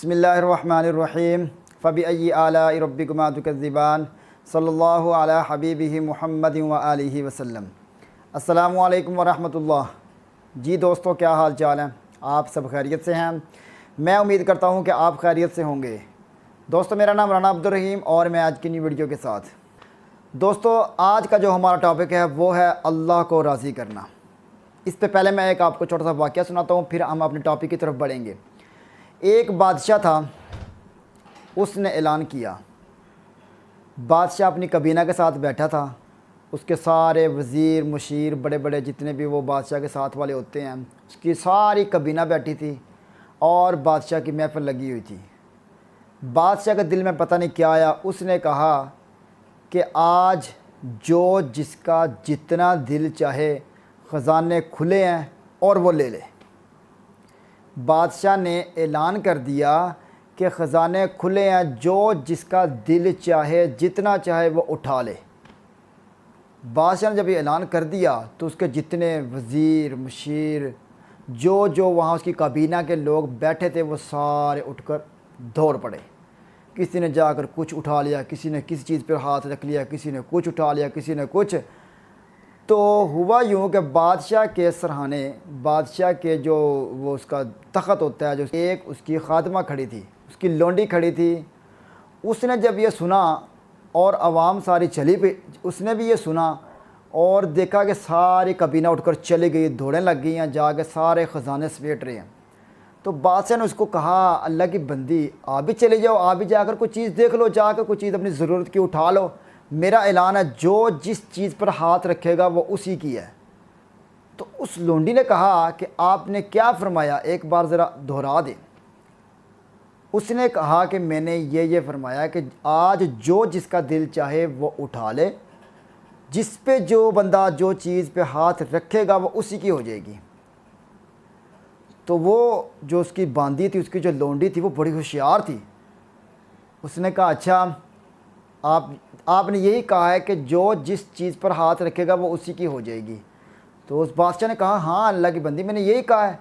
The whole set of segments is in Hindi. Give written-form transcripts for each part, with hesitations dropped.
बिस्मिल्लाहिर्रहमानिर्रहीम फ़बिअय्यि आलाइ रब्बिकुमा तुकज़्ज़िबान सल्लल्लाहु अला हबीबिहि मुहम्मदिन व आलिहि वसल्लम। अस्सलामु अलैकुम व रहमतुल्लाह। जी दोस्तों, क्या हाल चाल हैं? आप सब खैरियत से हैं? मैं उम्मीद करता हूं कि आप खैरियत से होंगे। दोस्तों, मेरा नाम राना अब्दुल रहीम और मैं आज की न्यू वीडियो के साथ। दोस्तों, आज का जो हमारा टॉपिक है वो है अल्लाह को राज़ी करना। इस पे पहले मैं एक आपको छोटा सा वाक़या सुनाता हूँ, फिर हम अपने टॉपिक की तरफ बढ़ेंगे। एक बादशाह था, उसने ऐलान किया। बादशाह अपनी कबीना के साथ बैठा था। उसके सारे वज़ीर, मुशीर, बड़े बड़े जितने भी वो बादशाह के साथ वाले होते हैं, उसकी सारी कबीना बैठी थी और बादशाह की महफ़िल लगी हुई थी। बादशाह के दिल में पता नहीं क्या आया, उसने कहा कि आज जो जिसका जितना दिल चाहे ख़ज़ाने खुले हैं और वो ले ले। बादशाह ने ऐलान कर दिया कि ख़ज़ाने खुले हैं, जो जिसका दिल चाहे जितना चाहे वो उठा ले। बादशाह ने जब ये ऐलान कर दिया तो उसके जितने वज़ीर, मुशीर, जो वहाँ उसकी काबीना के लोग बैठे थे वो सारे उठकर दौड़ पड़े। किसी ने जाकर कुछ उठा लिया, किसी ने किसी चीज़ पर हाथ रख लिया, किसी ने कुछ उठा लिया, किसी ने कुछ। तो हुआ यूँ कि बादशाह के सरहाने, बादशाह के जो वो उसका तख़्त होता है, जो एक उसकी खादमा खड़ी थी, उसकी लौंडी खड़ी थी। उसने जब ये सुना और आवाम सारी चली गई, उसने भी ये सुना और देखा कि सारी कबीना उठकर चली गई, दौड़ें लग गई हैं, जाके सारे ख़जाने समेट रहे हैं। तो बादशाह ने उसको कहा, अल्लाह की बंदी, आप भी चले जाओ, आप भी जाकर कुछ चीज़ देख लो, जाकर कुछ चीज़ अपनी ज़रूरत की उठा लो। मेरा ऐलान है, जो जिस चीज़ पर हाथ रखेगा वो उसी की है। तो उस लोंडी ने कहा कि आपने क्या फरमाया, एक बार ज़रा दोहरा दें। उसने कहा कि मैंने ये फरमाया कि आज जो जिसका दिल चाहे वो उठा ले, जिस पे जो बंदा जो चीज़ पे हाथ रखेगा वो उसी की हो जाएगी। तो वो जो उसकी बांदी थी, उसकी जो लोंडी थी, वो बड़ी होशियार थी। उसने कहा, अच्छा आपने यही कहा है कि जो जिस चीज़ पर हाथ रखेगा वो उसी की हो जाएगी। तो उस बादशाह ने कहा, हाँ अल्लाह की बंदी, मैंने यही कहा है।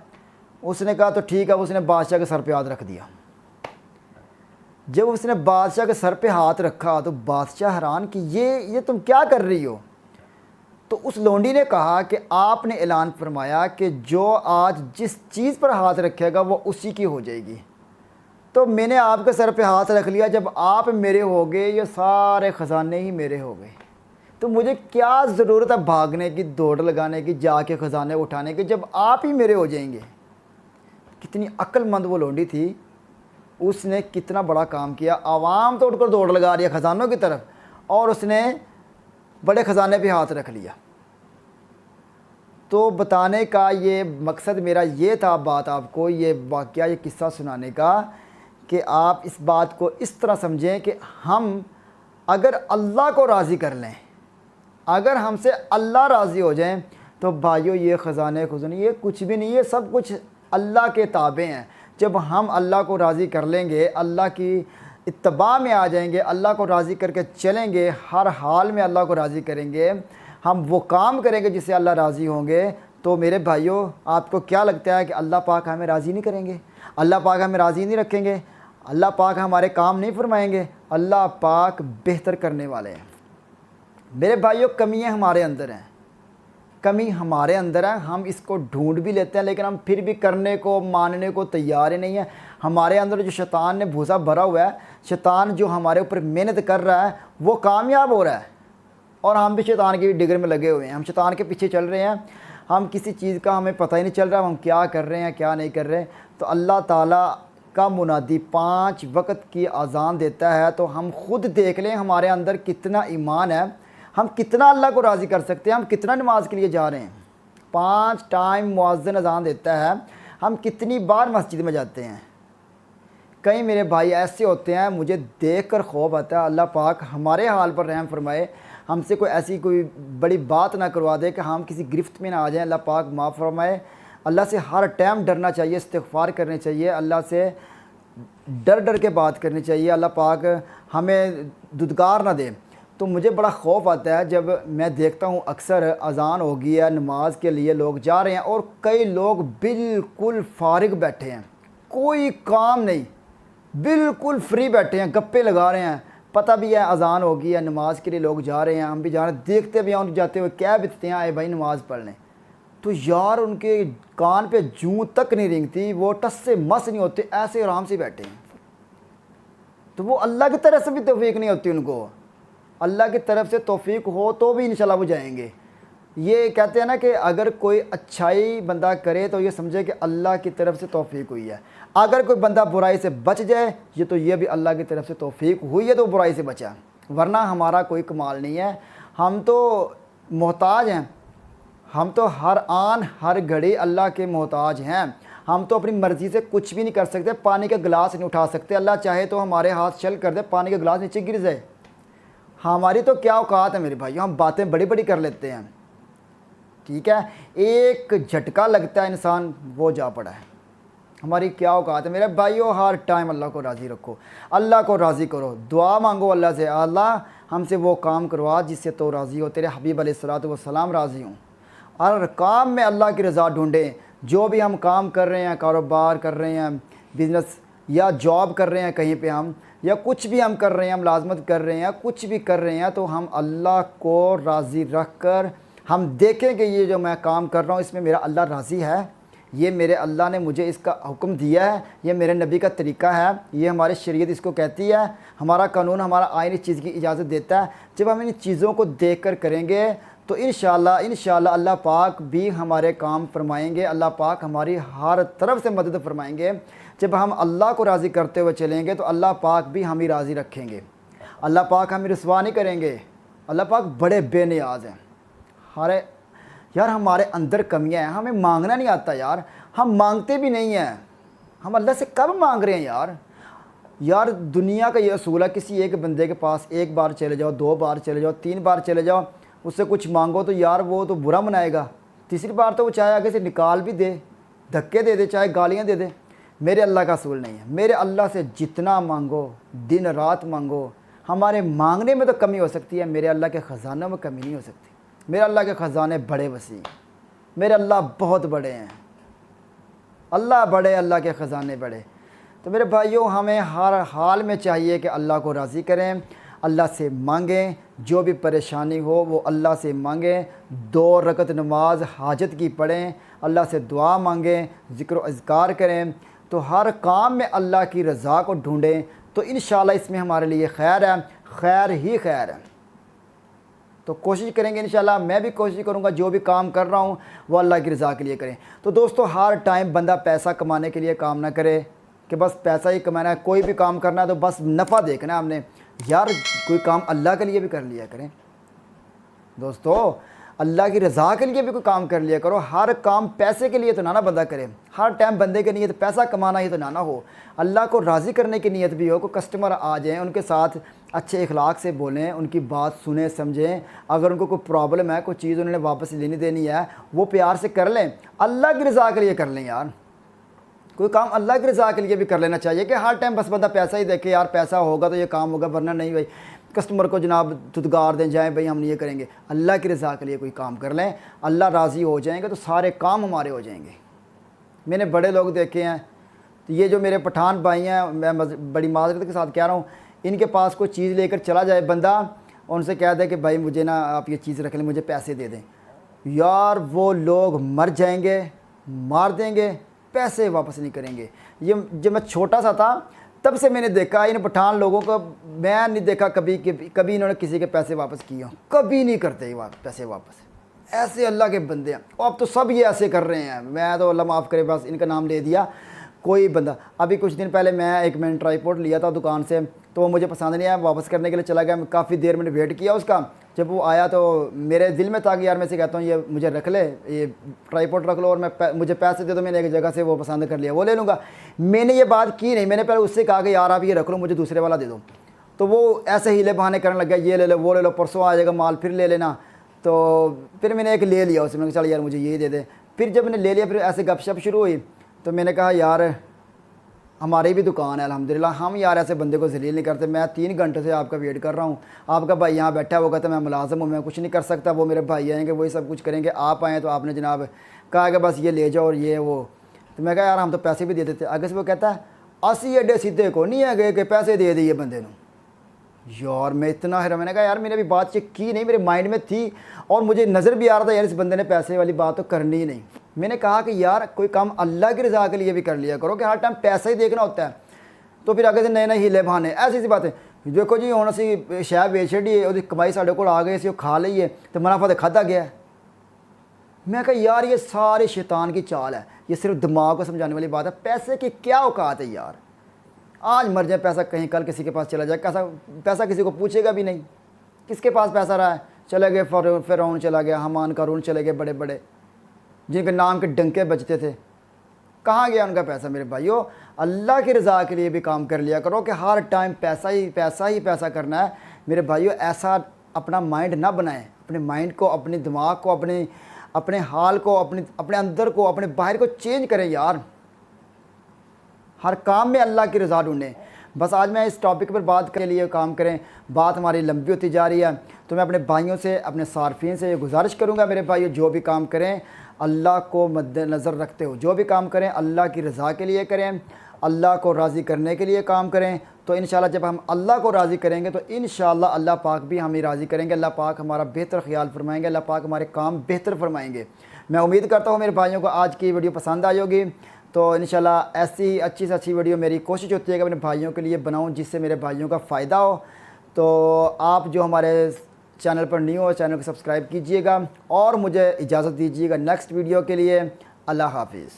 उसने कहा तो ठीक है। उसने बादशाह के सर पे हाथ रख दिया। जब उसने बादशाह के सर पे हाथ रखा तो बादशाह हैरान कि ये तुम क्या कर रही हो। तो उस लोंडी ने कहा कि आपने ऐलान फरमाया कि जो आज जिस चीज़ पर हाथ रखेगा वो उसी की हो जाएगी। तो मैंने आपके सर पे हाथ रख लिया, जब आप मेरे हो गए, ये सारे ख़जाने ही मेरे हो गए। तो मुझे क्या ज़रूरत है भागने की, दौड़ लगाने की, जाके ख़जाने उठाने की, जब आप ही मेरे हो जाएंगे। कितनी अक्लमंद वो लोंडी थी, उसने कितना बड़ा काम किया। आवाम तो उठकर दौड़ लगा रही है ख़जानों की तरफ और उसने बड़े ख़जाने पे हाथ रख लिया। तो बताने का ये मकसद मेरा ये था, बात आपको ये वाक़या, ये किस्सा सुनाने का, कि आप इस बात को इस तरह समझें कि हम अगर अल्लाह को राज़ी कर लें, अगर हमसे अल्लाह राज़ी हो जाएं, तो भाइयों ये ख़जाने खुजने ये कुछ भी नहीं है, सब कुछ अल्लाह के ताबे हैं। जब हम अल्लाह को राज़ी कर लेंगे, अल्लाह की इत्तबा में आ जाएंगे, अल्लाह को राज़ी करके चलेंगे, हर हाल में अल्लाह को राज़ी करेंगे, हम वो काम करेंगे जिससे अल्लाह राज़ी होंगे, तो मेरे भाइयों आपको क्या लगता है कि अल्लाह पाक हमें राज़ी नहीं करेंगे? अल्लाह पाक हमें राज़ी नहीं रखेंगे? अल्लाह पाक हमारे काम नहीं फरमाएंगे? अल्लाह पाक बेहतर करने वाले हैं। मेरे भाइयों, कमियां हमारे अंदर हैं, कमी हमारे अंदर है, हम इसको ढूंढ भी लेते हैं, लेकिन हम फिर भी करने को, मानने को तैयार ही नहीं है। हमारे अंदर जो शैतान ने भूसा भरा हुआ है, शैतान जो हमारे ऊपर मेहनत कर रहा है, वो कामयाब हो रहा है और हम भी शैतान की डिगर में लगे हुए हैं। हम शैतान के पीछे चल रहे हैं, हम किसी चीज़ का हमें पता ही नहीं चल रहा हम क्या कर रहे हैं, क्या नहीं कर रहे। तो अल्लाह ताला का मुनादी 5 वक्त की अज़ान देता है, तो हम खुद देख लें हमारे अंदर कितना ईमान है, हम कितना अल्लाह को राज़ी कर सकते हैं, हम कितना नमाज के लिए जा रहे हैं। 5 टाइम मुअज़्ज़िन अज़ान देता है, हम कितनी बार मस्जिद में जाते हैं। कई मेरे भाई ऐसे होते हैं, मुझे देख कर खौफ आता है, अल्लाह पाक हमारे हाल पर रहम फरमाए, हमसे कोई ऐसी कोई बड़ी बात ना करवा दे कि हम किसी गिरफ्त में ना आ जाएं। अल्लाह पाक माफ़ फरमाए। अल्लाह से हर टाइम डरना चाहिए, इस्तिग़फ़ार करनी चाहिए, अल्लाह से डर डर के बात करनी चाहिए, अल्लाह पाक हमें दुदकार ना दे। तो मुझे बड़ा खौफ आता है जब मैं देखता हूँ अक्सर अज़ान हो गई है, नमाज के लिए लोग जा रहे हैं और कई लोग बिल्कुल फारिग बैठे हैं, कोई काम नहीं, बिल्कुल फ्री बैठे हैं, गप्पे लगा रहे हैं, पता भी है अजान होगी है, नमाज के लिए लोग जा रहे हैं, हम भी जा रहे हैं, देखते भी हैं उन जाते हुए क्या बितते हैं, आए भाई नमाज़ पढ़ने। तो यार उनके कान पे जूं तक नहीं रेंगती, वो टस से मस नहीं होते, ऐसे आराम से बैठे हैं। तो वो अल्लाह की तरफ से भी तौफीक नहीं होती उनको, अल्लाह की तरफ से तौफीक हो तो भी इंशाल्लाह वो जाएंगे। ये कहते हैं ना कि अगर कोई अच्छाई बंदा करे तो ये समझे कि अल्लाह की तरफ से तौफीक हुई है, अगर कोई बंदा बुराई से बच जाए ये तो ये भी अल्लाह की तरफ से तौफीक हुई है तो बुराई से बचा, वरना हमारा कोई कमाल नहीं है। हम तो मोहताज हैं, हम तो हर आन हर घड़ी अल्लाह के मोहताज हैं। हम तो अपनी मर्ज़ी से कुछ भी नहीं कर सकते, पानी का गिलास नहीं उठा सकते, अल्लाह चाहे तो हमारे हाथ चल कर दे पानी का गिलास नीचे गिर जाए। हमारी तो क्या औकात है मेरे भाइयों, हम बातें बड़ी बड़ी कर लेते हैं, ठीक है, एक झटका लगता है इंसान वो जा पड़ा है। हमारी क्या औकात है मेरे भाइयों। हर टाइम अल्लाह को राज़ी रखो, अल्लाह को राज़ी करो, दुआ मांगो अल्लाह से, अल्लाह हमसे वो काम करवा जिससे तो राज़ी हो, तेरे हबीब अलैहिस्सलातु वस्सलाम राज़ी हों। हर काम में अल्लाह की रज़ा ढूंढें। जो भी हम काम कर रहे हैं, कारोबार कर रहे हैं, बिज़नेस या जॉब कर रहे हैं कहीं पे हम, या कुछ भी हम कर रहे हैं, हम लाजमत कर रहे हैं, कुछ भी कर रहे हैं, तो हम अल्लाह को राज़ी रख कर हम देखें कि ये जो मैं काम कर रहा हूँ इसमें मेरा अल्लाह राज़ी है, ये मेरे अल्लाह ने मुझे इसका हुक्म दिया है, ये मेरे नबी का तरीक़ा है, ये हमारी शरीयत इसको कहती है, हमारा कानून हमारा आइन इस चीज़ की इजाज़त देता है। जब हम इन चीज़ों को देख कर करेंगे तो इंशाअल्लाह अल्लाह पाक भी हमारे काम फरमाएंगे, अल्लाह पाक हमारी हर तरफ से मदद फरमाएंगे। जब हम अल्लाह को राज़ी करते हुए चलेंगे तो अल्लाह पाक भी हमें राज़ी रखेंगे, अल्लाह पाक हमें रुसवा नहीं करेंगे। अल्लाह पाक बड़े बेनियाज़ हैं। हरे यार हमारे अंदर कमियां हैं, हमें मांगना नहीं आता यार, हम मांगते भी नहीं हैं, हम अल्लाह से कब मांग रहे हैं यार। यार दुनिया का ये असूल है, किसी एक बंदे के पास एक बार चले जाओ, 2 बार चले जाओ, 3 बार चले जाओ, उससे कुछ मांगो तो यार वो तो बुरा मनाएगा, तीसरी बार तो वो चाहे आगे से निकाल भी दे, धक्के दे दे, चाहे गालियाँ दे दे। मेरे अल्लाह का असूल नहीं है, मेरे अल्लाह से जितना मांगो, दिन रात मांगो। हमारे मांगने में तो कमी हो सकती है, मेरे अल्लाह के ख़जानों में कमी नहीं हो सकती। मेरे अल्लाह के ख़जाने बड़े वसी, मेरे अल्लाह बहुत बड़े हैं, अल्लाह बड़े, अल्लाह के ख़जाने बड़े। तो मेरे भाइयों हमें हर हाल में चाहिए कि अल्लाह को राज़ी करें, अल्लाह से मांगें, जो भी परेशानी हो वो अल्लाह से मांगें, 2 रकत नमाज हाजत की पढ़ें, अल्लाह से दुआ मांगें, ज़िक्र व अज़कार करें, तो हर काम में अल्लाह की रज़ा को ढूँढें, तो इंशाअल्लाह इसमें हमारे लिए खैर है, खैर ही खैर है। तो कोशिश करेंगे इंशाल्लाह, मैं भी कोशिश करूँगा जो भी काम कर रहा हूँ वो अल्लाह की रज़ा के लिए करें। तो दोस्तों हर टाइम बंदा पैसा कमाने के लिए काम ना करे कि बस पैसा ही कमाना है, कोई भी काम करना है तो बस नफ़ा देखना है हमने। यार कोई काम अल्लाह के लिए भी कर लिया करें दोस्तों, अल्लाह की रज़ा के लिए भी कोई काम कर लिया करो। हर काम पैसे के लिए तो ना बंदा करे, हर टाइम बंदे की नीयत पैसा कमाना ही तो ना हो, अल्लाह को राज़ी करने की नीयत भी हो। कोई कस्टमर आ जाएँ उनके साथ अच्छे इखलाक से बोलें, उनकी बात सुने समझें, अगर उनको कोई प्रॉब्लम है, कोई चीज़ उन्होंने वापस लेनी देनी है वो प्यार से कर लें, अल्लाह की रज़ा के लिए कर लें। यार कोई काम अल्लाह की रज़ा के लिए भी कर लेना चाहिए कि हर टाइम बस बंदा पैसा ही देखे, यार पैसा होगा तो ये काम होगा, वरना नहीं भाई कस्टमर को जनाब तुदगार दें जाएँ भाई हम ये करेंगे। अल्लाह की रज़ा के लिए कोई काम कर लें, अल्लाह राज़ी हो जाएंगे तो सारे काम हमारे हो जाएंगे। मैंने बड़े लोग देखे हैं, तो ये जो मेरे पठान भाई हैं, मैं बड़ी माजरत के साथ कह रहा हूँ, इनके पास कोई चीज़ लेकर चला जाए बंदा, उनसे कह दे कि भाई मुझे ना आप ये चीज़ रख लें, मुझे पैसे दे दें, यार वो लोग मर जाएंगे, मार देंगे, पैसे वापस नहीं करेंगे। ये जब मैं छोटा सा था तब से मैंने देखा इन पठान लोगों को, मैं नहीं देखा कभी इन्होंने किसी के पैसे वापस किए हों, कभी नहीं करते पैसे वापस। ऐसे अल्लाह के बंदे हैं, अब तो सब ये ऐसे कर रहे हैं। मैं तो अल्लाह माफ़ करे बस इनका नाम ले दिया। कोई बंदा अभी कुछ दिन पहले मैंने ट्राईपॉड लिया था दुकान से, तो वो मुझे पसंद नहीं आया, वापस करने के लिए चला गया। काफ़ी देर मैंने वेट किया उसका, जब वो आया तो मेरे दिल में था कि यार मैं से कहता हूँ ये मुझे रख ले, ये ट्राईपॉड रख लो और मुझे पैसे दे दो, मैंने एक जगह से वो पसंद कर लिया, वो ले लूँगा। मैंने ये बात की नहीं, मैंने पहले उससे कहा कि यार आप ये रख लो, मुझे दूसरे वाला दे दो। तो वो ऐसे हीले बहाने करने लग गया, ये ले लो वो ले लो, परसों आ जाएगा माल फिर ले लेना। तो फिर मैंने एक ले लिया, उसमें चल यार मुझे यही दे दे। फिर जब मैंने ले लिया, फिर ऐसे गपशप शुरू हुई, तो मैंने कहा यार हमारी भी दुकान है अल्हम्दुलिल्लाह, हम यार ऐसे बंदे को जलील नहीं करते। मैं 3 घंटे से आपका वेट कर रहा हूँ, आपका भाई यहाँ बैठा है, वो कहता है मैं मुलाज़िम हूँ, मैं कुछ नहीं कर सकता, वो मेरे भाई आएंगे वही सब कुछ करेंगे, आप आएँ तो आपने जनाब कहा कि बस ये ले जाओ और ये वो। तो मैं कहा यार हम तो पैसे भी दे देते। आगे से वो कहता है असी एडे सीधे को नहीं है गए कि पैसे दे दिए बंदे नूं। यार मैं इतना हैरान, मैंने कहा यार मैंने अभी बात चेक की नहीं, मेरे माइंड में थी और मुझे नज़र भी आ रहा था यार इस बंदे ने पैसे वाली बात तो करनी ही नहीं। मैंने कहा कि यार कोई काम अल्लाह की रज़ा के लिए भी कर लिया करो कि हर टाइम पैसा ही देखना होता है। तो फिर आगे से नए नए हीले बहाने, ऐसी सी बातें। देखो जी हुण असीं शै बेच छड्डी, उहदी कमाई साडे कोल आ गई, असीं खा लईए तो मुनाफा तो खाधा गया। मैं कहा यार ये सारे शैतान की चाल है, ये सिर्फ दिमाग को समझाने वाली बात है। पैसे की क्या औकात है यार, आज मर जाए पैसा, कहीं कल किसी के पास चला जाए, पैसा किसी को पूछेगा भी नहीं। किसके पास पैसा रहा है, चले गए फ़िरौन चला गया, हमान कारून चले गए, बड़े बड़े जिनके नाम के डंके बजते थे, कहाँ गया उनका पैसा। मेरे भाइयों अल्लाह की रज़ा के लिए भी काम कर लिया करो कि हर टाइम पैसा ही पैसा ही पैसा करना है। मेरे भाइयों ऐसा अपना माइंड ना बनाएं, अपने माइंड को, अपने दिमाग को, अपने हाल को, अपने अंदर को, अपने बाहर को चेंज करें यार। हर काम में अल्लाह की रज़ा ढूंढें। बस आज मैं इस टॉपिक पर बात के लिए काम करें, बात हमारी लंबी होती जा रही है। तो मैं अपने भाइयों से, अपने सार्फिन से गुजारिश करूंगा मेरे भाइयों जो भी काम करें अल्लाह को मद्देनज़र रखते हो, जो भी काम करें अल्लाह की रज़ा के लिए करें, अल्लाह को राज़ी करने के लिए काम करें। तो इंशाल्लाह जब हम अल्लाह को राज़ी करेंगे तो इंशाल्लाह अल्लाह पाक भी हमें राज़ी करेंगे, अल्लाह पाक हमारा बेहतर ख्याल फरमाएंगे, अल्लाह पाक हमारे काम बेहतर फरमाएंगे। मैं उम्मीद करता हूँ मेरे भाइयों को आज की वीडियो पसंद आई होगी। तो इंशाल्लाह ऐसी अच्छी से अच्छी वीडियो मेरी कोशिश होती है कि अपने भाइयों के लिए बनाऊं जिससे मेरे भाइयों का फ़ायदा हो। तो आप जो हमारे चैनल पर न्यू हो चैनल को सब्सक्राइब कीजिएगा और मुझे इजाज़त दीजिएगा नेक्स्ट वीडियो के लिए। अल्लाह हाफिज़।